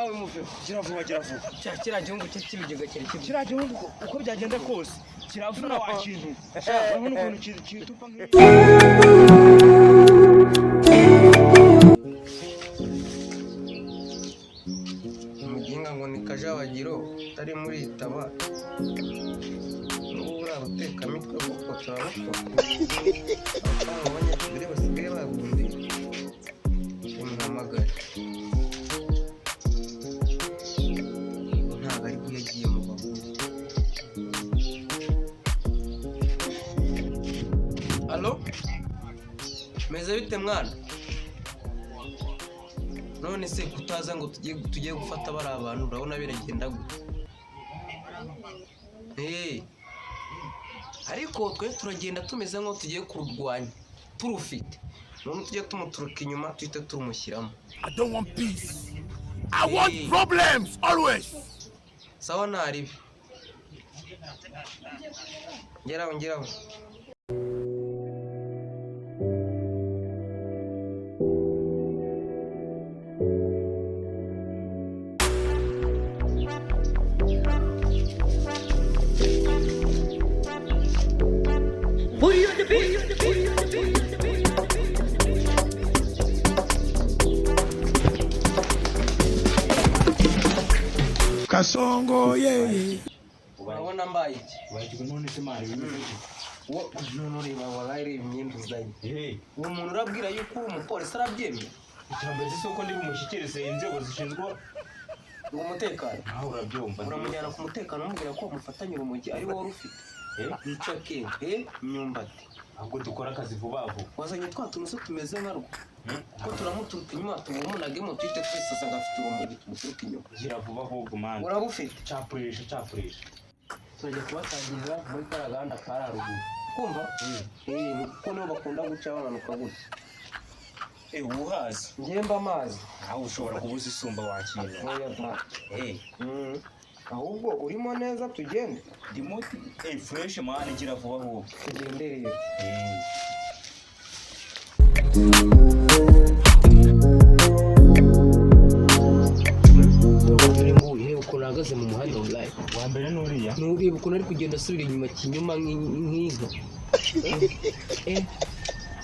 nawe muveho. Kiravuba. Kira gihungu cye kibigega kiri kimwe. Kira gihungu uko byagenda kose. Kiravuna wa kintu. Urabona ukuntu kitupa nk'iyi. Umuginga ngo ni kajabagiro tari muri itaba. N'ubura guteka mitwe kuko turabako. Abanyeshuri basigaye bagundi. Umuhamagara. Ntabwo ari kuyagiye mu babu. Allo? Meze bite mwana? None se kutaza ngo tugiye gufata bari abantu urabona biragenda gute? Ariko twe turagenda tumeze nko tugiye kurwanya turufite. None tujye tumuturuka inyuma tuhite turumushyiramo. I don't want peace. I want problems always. Sawa naribi. Ngeraho. Kasongo ye. Urabona mbaye iki? Wagiye none se mari bimeze. None reba wagaire imyenda uzanye. Uwo muntu urabwira yuko umupolisi arabyemye. Icyambere cy'isoko ndi bumushyikirize inzego zishinzwe umutekano. Naho urabyumva. Uramujyana ku mutekano umubwira ko umufatanye urumogi ari wowe rufite. Yica kenke imyumbati. Ahubwo dukora akazi vuba. Wazanye twatunuso tumeze nkarwo. Ko turamuturuka inyuma tumumunagemo twite twisasa ngafite urumogi tumuturuka inyuma. Gira vuba ahubwo man. Urabufite Capurisha. tujye kubatangirira muri karaganda kararuguru. Kumva? Kuko nibo bakunda guca bamanuka gutya. Uhazi. Ngemba amazi. Aho ushobora kubuza isumba wakira. Oya ba. Ahubwo urimo neza tugende. Ndimo fresh man gira vuba ahubwo. Tugendereye. Uhagaze mu muhanda online. Wa mbere nuriya. Nuriba ukuntu ari kugenda asubira inyuma kinyuma nk'inka.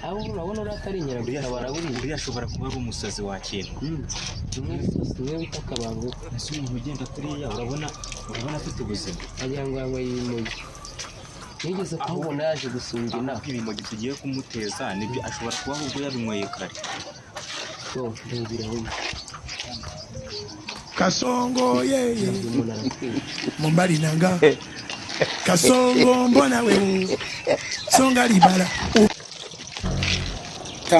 Aho urabona uratari nyirabura baraburiye ashobora kuba ari umusazi wa kintu. Nimwe bita kabango. Ese umuntu ugenda kuriya urabona afite ubuzima. Agira ngo yangwa yimoye. Nigeze kubona yaje gusungina. Ibimogi tugiye kumuteza nibyo ashobora kuba ahubwo yabinyweye kare. So ndabira we. Kasongo ye. Mumbali nanga. Kasongo mbona wewe. Songa libala.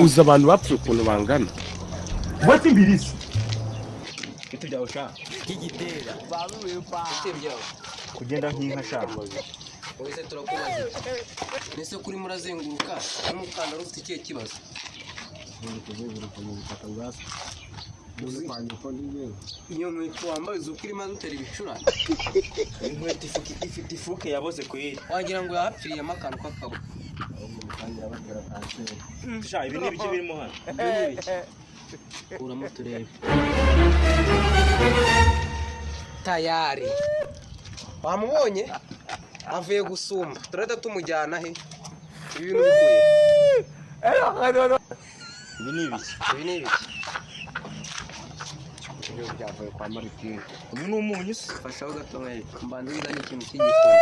Uza abantu bapfuye ukuntu bangana. Bati mbirizi. Kitu byawe sha. Kigitera. Baruwe pa. Kitebyawe. Kugenda nk'inka sha. Wese turakubaza. Nese kuri murazenguruka n'umukandara ufite ikihe kibazo? Kuzenguruka mu butaka bwasi. Iyo nkweto wambaye uzukiri maze utera ibicurane. Inkweto ifite ifuke yaboze kuyira. Wagira ngo yapfiriyemo akantu k'akabo. Sha ibi ni ibiki birimo hano. Uramuturebe. Tayari. Wamubonye? Avuye gusuma. Turahita tumujyana he? Ibi bintu bikuye. Ibi ni ibiki? Ibyo byavuye kwa Maritine. Uyu ni umunyu se. Fashaho gato nkaye. Mbanze bizanye ikintu cy'igikoni.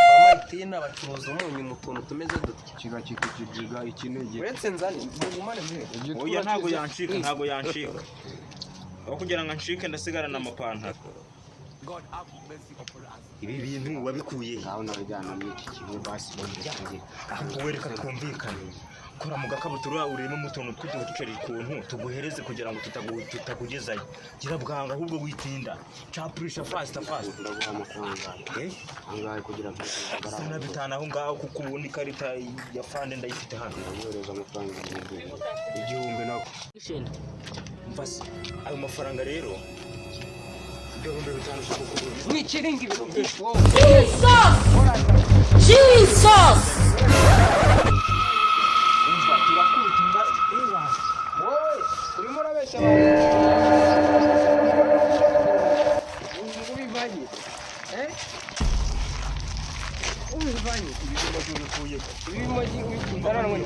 Kwa Maritine abacuruza umunyu mu tuntu tumeze dutya. Kiga ikinege. Uretse nzane mugumane mwe. Oya ntago yanshika. Aho kugira ngo anshike ndasigarana amapantaro. Ibi bintu wabikuye Naho nabijyana muri iki kigo basi bamujyanye. wereka twumvikane. Kora mu gakabutura urimo mu tuntu tw'uduceri kuntu tuguhereze kugira ngo tutakugezayo. Gira bwanga ahubwo witinda. Capurisha fast. Ndaguha amafaranga. Angahe kugira ngo Sina bitana aho ngaho kuko ubundi karita ya fande ndayifite hano. yohereza amafaranga igihumbi nako. Mfasi ayo mafaranga rero. Mwikiringa ibintu byinshi wowe. Jesus! Umva turakubita wowe urimo urabeshya ubivanye ubivanye ibimogi ubikuzaranwe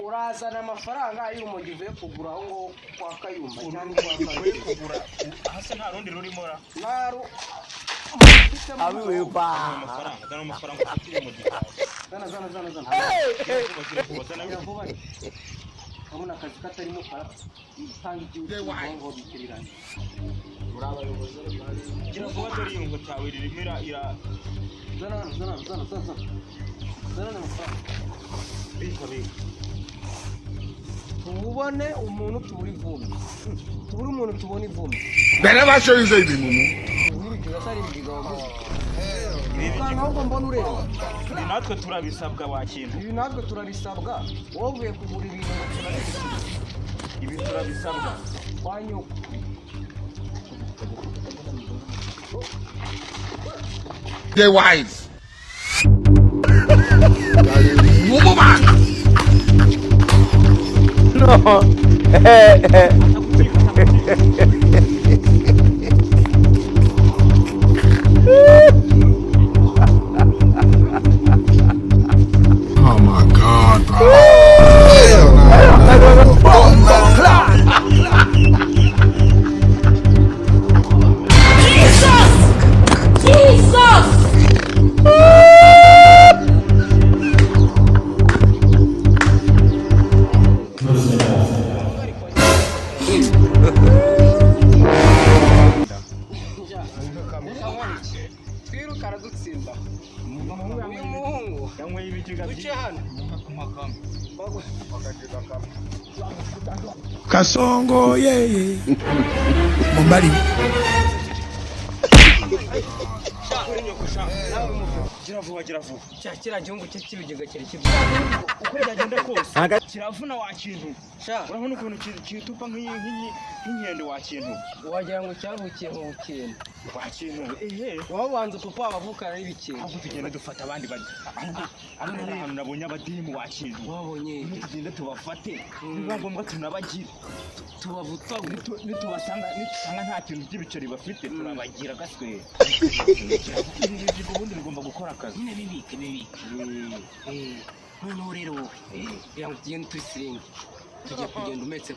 urazana amafaranga y'urumogi uvuye kugura aho ngo kwa Kayumba cyangwa uvuye kugura hasi nta rundi rurimo ra naru abiwe ba amafaranga y'urumogi zana abona akazi katarimo tanga igihugu ngo bikiriranye urabayobozi gira vuba dore yungo cyawe ririmo ira zana bika tubone umuntu tubura ivumbi tubura umuntu tubona ivumbi They never show you say the mumu. ahubwo mbona ureba ibi natwe turabisabwa wakintu ibi natwe turabisabwa wovuye kugura ibintu ngo turabisabwa ibi turabisabwa kwa nyoko They wise. Mumu man. Oh my God, bro. Hell twirukana dutsinda uyu muhungu yanyweye ibijiga duce hano Kasongo, yeah. Mumbari. gira vuba kiriya gihugu cye cy'ibigega kiri uko byagenda kose kiravuna wa kintu sha urabona ukuntu kitupa nk'inkende wa kintu wagira ngo cyavukiye mu bukene wa kintu wabanza papa wavukana n'ibikintu ahubwo tugenda dufata abandi bari ahantu nabonye abadimu wa kintu wabonye tugenda tubafate niba ngombwa tunabagira tubavuta nitubasanga nta kintu by'ibiceri bafite turabagira gaswera ubundi bigomba gukora akazi nyine bibike noneho rero wowe kugira ngo tugende tuyisiringe tugiye kugenda umetse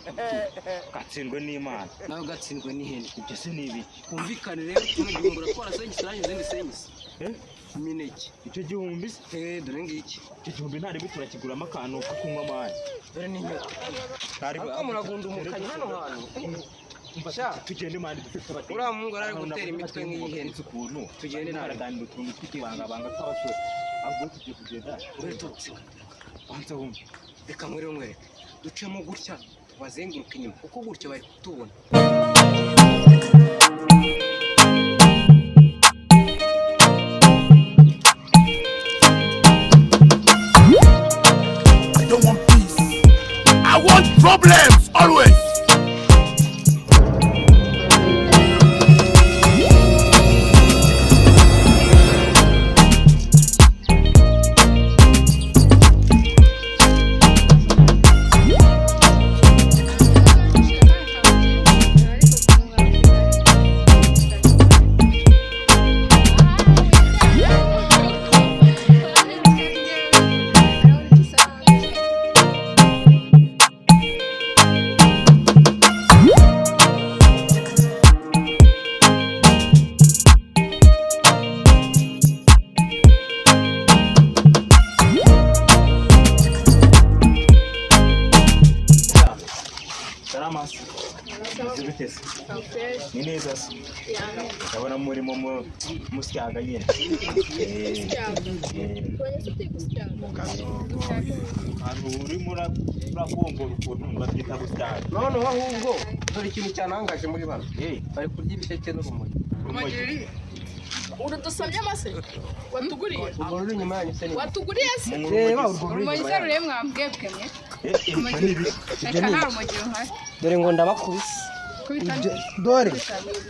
gatsindwe n'Imana nawe gatsindwe n'ihene ibyo se ni ibiki kumvikane rero kino gihumbi uratwara senyisi urangiza izindi senyisi imineke icyo gihumbi se dore ngiki icyo gihumbi nta ribi turakiguramo akantu ko kunywa amazi dore n'inyota ariko muragunda umukanye hano hantu sha tugende mandi dufite abati uriya muhungu ari gutera imitwe nk'iy'ihene ukuntu tugende naraganira utuntu tw'ibangabanga tw'abasore ahubwo tugiye kugenda uretutse banza wumve reka mwere mwereke ducemo gutya tubazenguruka inyuma kuko gutya bari kutubona I don't want peace. I want problems always. ni neza se ndabona murimo musyaga nyine ahantu urimo uragombora ukuntu babyita gusyaga noneho ahubwo dore ikintu cyanangaje muri bano bari kurya ibisheke n'urumogi Udusomye amase watuguriye urwo ruri inyuma yanyu se ni watuguriye se reba urwo ruri urumogi inyuma se yanyu ruremwa mwambwebwe mwe reka nta rumogi ruhari dore ngo ndabakubise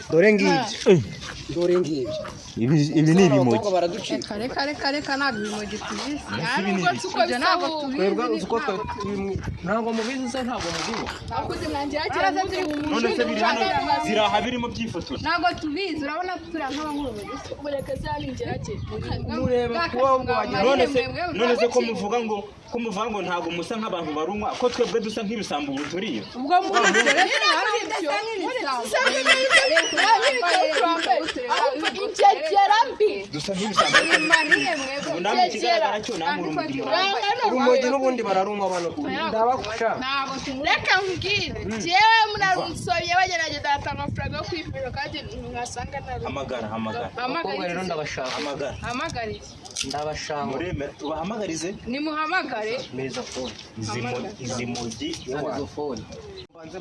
dore ngibyo dore ngibyo ibi ni ibimogi reka ntabwo ibimogi tubizi twebwe uko ntabwo mubizi se ntabwo mubizi none se biri hano ziraha birimo byifotoza ntabwo tubizi urabona turiya nk'abankuru mureke zaningerake murebe kuba ngo wagira none se ko muvuga ngo ntabwo musa nk'abantu barunywa ko twebwe dusa nk'ibisambo ubu turiyo ubwo muri ingegera mbi dusa nk'ibisambo ubu namwe ikigaragara cyo namwe urumogi n'ubundi bararunywa bano ndabagusha reka nkubwire jewe murarunsomye bagerageza atanga amafaranga yo kwivura kandi mwasanga nari abakobwa rero ndabashaka hamagariye ndabashaka mureme tubahamagarize nimuhamagare meza phone izi mogi izo phone banze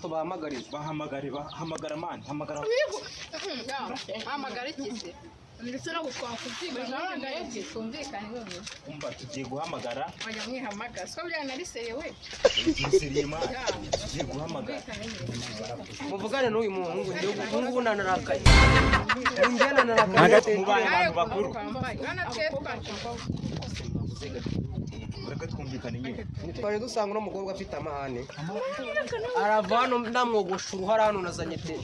tubahamagarize bahamagara mani hamagara ikize ndetse no gutwakubyiga twumvikane bamwe umva tugiye guhamagara bajya mwihamagara siko byanariseye we tugiye guhamagara muvugane n'uyu muhungu ngubu nanarakaye mubaye abantu bakuru ureke twumvikane nyine nitwaje dusanga uno mukobwa afite amahane arava hano ndamwogosha uruhara hano nazanye te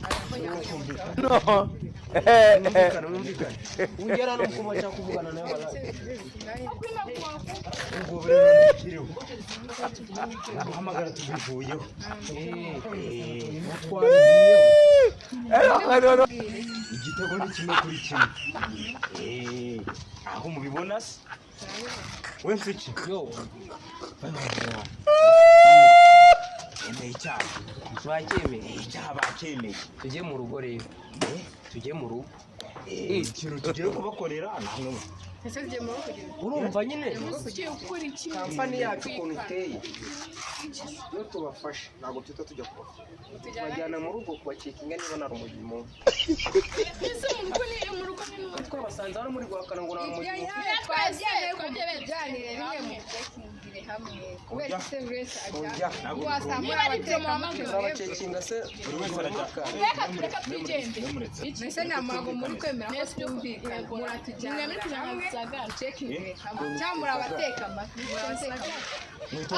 numvikane ugera no kumacha kuvugana nayo ubwo rero nikiriho guhamagara tubivuyeho igitego ni kimwe kuri kimwe aho mubibona se we mfiki yo emeye icyaha twakemeye icyaha bakemeye tujye mu rugo rero tujye mu rugo ikintu tugiye kubakorera namwe ese tugiye mu rugo urumva nyine tugiye gukora iki kampani yacu ukuntu iteye iyo tubafashe ntabwo tuhita tujya kubajyana mu rugo kubacekinga niba nari umugi mu ese mu rugo ni twabasanze hano muri guhakana ngo nari umugi twajyanire rimwe mu bakingire hamwe kubera se buri wese ajya wasanga abacekinga se buri wese arajya reka twigende mbese ntabwo muri kwemera ko twumvikana muratujyana hamwe cekinge hamwe cyangwa murabateka amatwi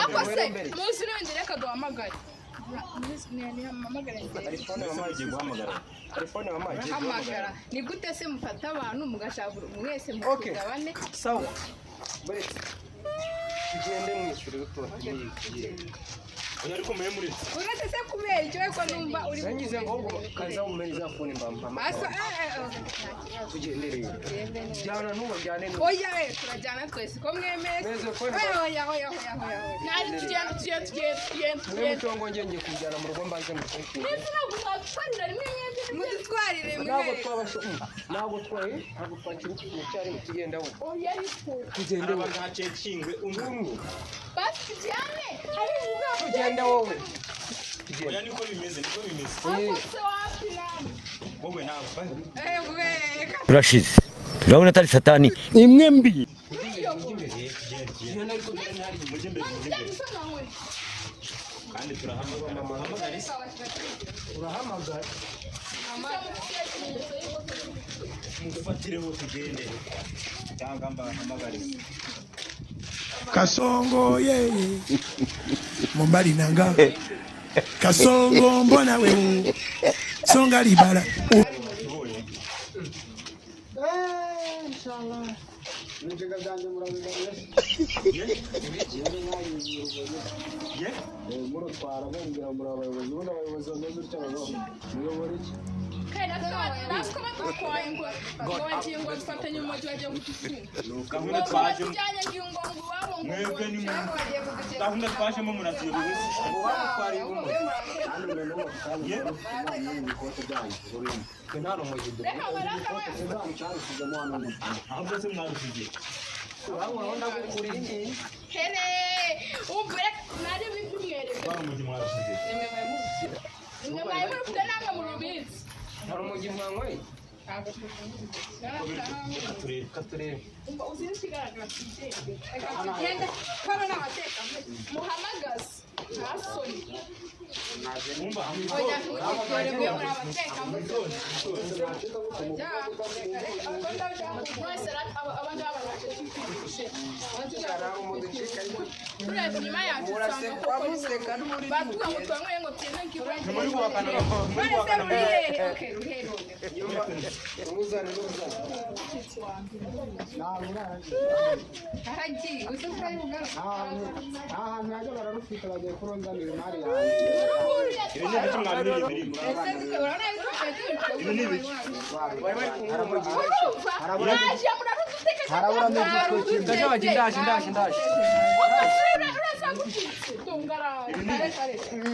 ako se munsi n'ubundi reka duhamagare hamagara ni gute se mufata abantu mugashaka mwese mukigabane sawa tugende mwishyure utora ariko muri uretse se kubera icyo ko numva uri nangize ngo kaza umenya phone mbamba asa tugendereye jyana n'uwo jyane oya turajyana twese ko mwemeze oya nari tugende mutongo ngiye kujyana mu rugo mbanze mukuru ndetse ntabwo twatwarira rimwe mwembi mudutwarire ntabwo twabasho ntabwo twakira cyari tugenda aho oya ariko tugende aba ntacekingwe umwe basi tujyane ari uvuga tugenda wowe oya niko bimeze se wapi nani wowe ntabwo turashize turabona atari satani imwe mbi kandi turahamagara mufatireho tugende cyangwa mbahamagare Kasongo yeye Mombali nanga Kasongo mbona wewe Songa libala inshallah nitega byanjye murotwara mwongera muri abayobozi ubundi abayobozi bameze utyo muyobora iki gahunda twajemo muraziyoboye ahubwo se mwarushije muhamagaze Oya ntugitore mwe murabateka mutone. Urebye inyuma yacu usanga batuga ngo twanywe ngo tugende nk'ikibazo. Haragiye gusa utari bugaruka. ahantu yaje bararufite bagiye kurondanira imari yawe Ibi ni ibiki mwabiriye biri. Ibi ni ibiki. harabura n'igitwe ndaje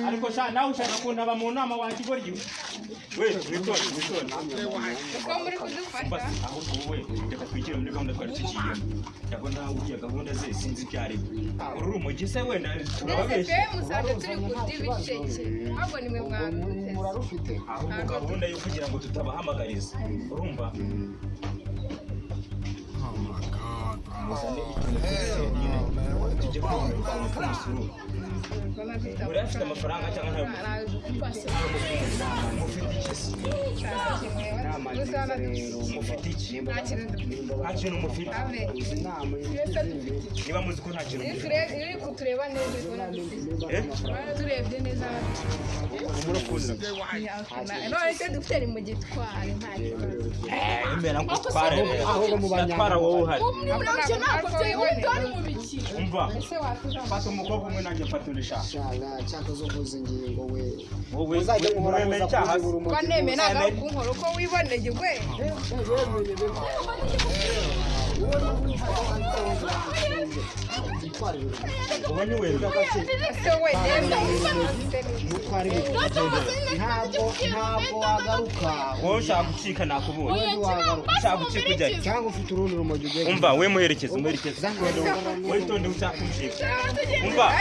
Ariko sha nawe ushaka kuntaba mu nama wakigoryi. We, witone. Uko muri kudufasha. Basi aho wowe reka twikire muri gahunda twari tugiye. Ndabona uriya gahunda ze sinzi ibyari. Uru rumogi se wenda turababeshye. Twebwe musanze turi kurya ibisheke. Ahubwo nimwe mwamuteze. murarufite Ahubwo gahunda yo kugira ngo tutabahamagariza. Urumva? Tujye kwimura umusuru. Uri afite amafaranga cyangwa ntayo mufite iki se? Mufite iki? Nta kintu mufite. Niba muzi ko nta kintu mufite. Iri kutureba neza ubona dufite. Turebye neza. Murakuze. None se dufite mu gitwari nta kibazo. Emera ngo tware. Twara wowe uhari. Umva. Fata umukobwa umwe nanjye mfaturisha. cyaka zo kuza ingingo we Wowe uzajya muhora wemeye muza icyaha. kuzigura Ko umuti neme naga kunkora uko wiboneye gwe. Wowe ni wewe. Se we neme. mutware ntabwo wagaruka Wowe ushaka gucika nakubonye. Ushaka gucika ujyayo. cyangwa ufite urundi rumogi ugiye Umva we muherekeze. Wowe tonde ushaka gucika. Umva.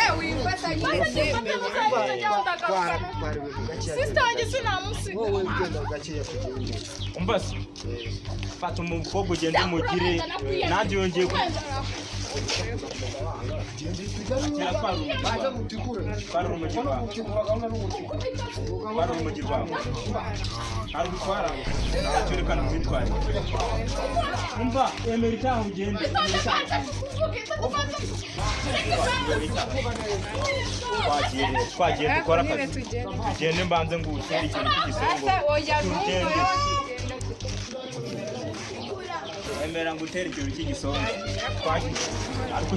wowe ugenda gakeya kugenda Umva se. Fata umukobwa ugende umugire. Nanjye yongeye ku baza gutikura twara urumogi rwawe. gutikura gahunda no gutikura Twara urumogi rwawe. Ari gutwara. Ntacyo rekana ubwitware. Umva emera icyaha ugende. Twagiye dukora akazi. Tugende mbanze ngo usere ikintu cy'igisongo. Tugende. Emera ngo utere ikintu cy'igisongo. Twagiye. Ariko